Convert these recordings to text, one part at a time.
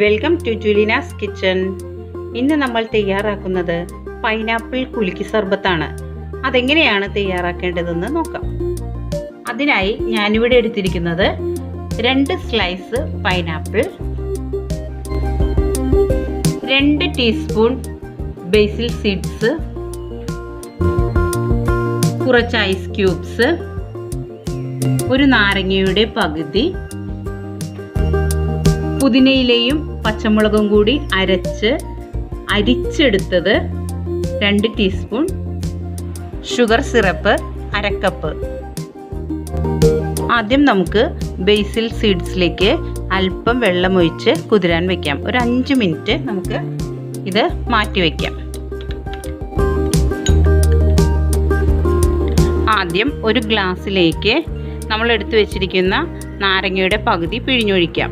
Welcome to Julina's kitchen. ഇന്ന് നമ്മൾ തയ്യാറാക്കുന്നത് പൈനാപ്പിൾ കുലുക്കി സർബത്താണ്. അതെങ്ങനെയാണ് തയ്യാറാക്കേണ്ടതെന്ന് നോക്കാം. അതിനായി ഞാനിവിടെ എടുത്തിരിക്കുന്നത് 2 സ്ലൈസ് പൈനാപ്പിൾ, 2 ടീസ്പൂൺ ബേസിൽ സീഡ്സ്, കുറച്ച് ഐസ് ക്യൂബ്സ്, ഒരു നാരങ്ങയുടെ പകുതി, പുതിനയിലയും പച്ചമുളകും കൂടി അരിച്ചെടുത്തത് 2 ടീസ്പൂൺ, ഷുഗർ സിറപ്പ് 1/2 കപ്പ്. ആദ്യം നമുക്ക് ബേസിൽ സീഡ്സിലേക്ക് അല്പം വെള്ളമൊഴിച്ച് കുതിരാൻ വയ്ക്കാം. ഒരു 5 മിനിറ്റ് നമുക്ക് ഇത് മാറ്റി വയ്ക്കാം. ആദ്യം ഒരു ഗ്ലാസ്സിലേക്ക് നമ്മൾ എടുത്തു വെച്ചിരിക്കുന്ന നാരങ്ങയുടെ പകുതി പിഴിഞ്ഞൊഴിക്കാം.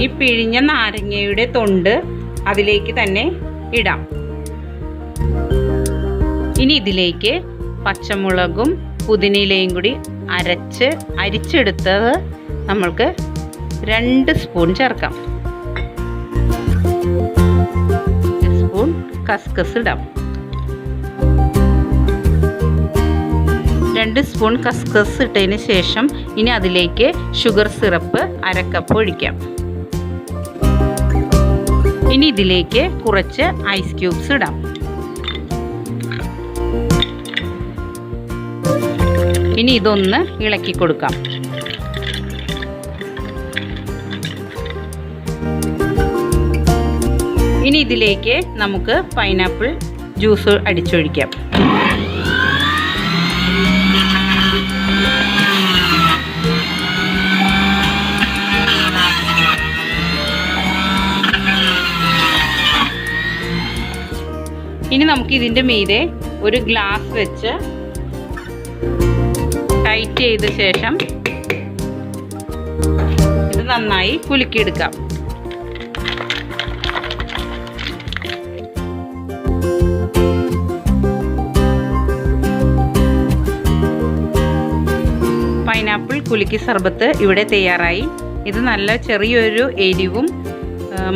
ഈ പിഴിഞ്ഞ നാരങ്ങയുടെ തൊണ്ട് അതിലേക്ക് തന്നെ ഇടാം. ഇനി ഇതിലേക്ക് പച്ചമുളകും പുതിനയിലയും കൂടി അരിച്ചെടുത്തത് നമ്മൾക്ക് 2 സ്പൂൺ ചേർക്കാം. 1 സ്പൂൺ കസ്കസ് ഇടാം. 2 സ്പൂൺ കസ്കസ് ഇട്ടതിന് ശേഷം ഇനി അതിലേക്ക് ഷുഗർ സിറപ്പ് 1/2 കപ്പ് ഒഴിക്കാം. ഇനി ഇതിലേക്ക് കുറച്ച് ഐസ് ക്യൂബ്സ് ഇടാം. ഇനി ഇതൊന്ന് ഇളക്കി കൊടുക്കാം. ഇനി ഇതിലേക്ക് നമുക്ക് പൈനാപ്പിൾ ജ്യൂസ് അടിച്ചൊഴിക്കാം. ഇനി നമുക്ക് ഇതിൻ്റെ മീതെ ഒരു ഗ്ലാസ് വെച്ച് ടൈറ്റ് ചെയ്ത ശേഷം ഇത് നന്നായി കുലുക്കിയെടുക്കാം. പൈനാപ്പിൾ കുലുക്കി സർബത്ത് ഇവിടെ തയ്യാറായി. ഇത് നല്ല ചെറിയൊരു എരിവും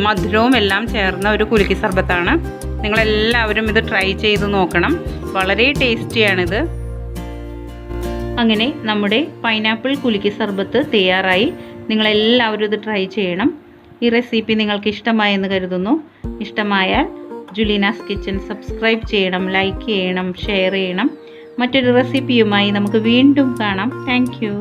മധുരവും എല്ലാം ചേർന്ന ഒരു കുലുക്കി സർബത്താണ്. നിങ്ങളെല്ലാവരും ഇത് ട്രൈ ചെയ്ത് നോക്കണം. വളരെ ടേസ്റ്റിയാണിത്. അങ്ങനെ നമ്മുടെ പൈനാപ്പിൾ കുലുക്കി സർബത്ത് തയ്യാറായി. നിങ്ങളെല്ലാവരും ഇത് ട്രൈ ചെയ്യണം. ഈ റെസിപ്പി നിങ്ങൾക്ക് ഇഷ്ടമായെന്ന് കരുതുന്നു. ഇഷ്ടമായാൽ ജുലീനാസ് കിച്ചൺ സബ്സ്ക്രൈബ് ചെയ്യണം, ലൈക്ക് ചെയ്യണം, ഷെയർ ചെയ്യണം. മറ്റൊരു റെസിപ്പിയുമായി നമുക്ക് വീണ്ടും കാണാം. Thank you.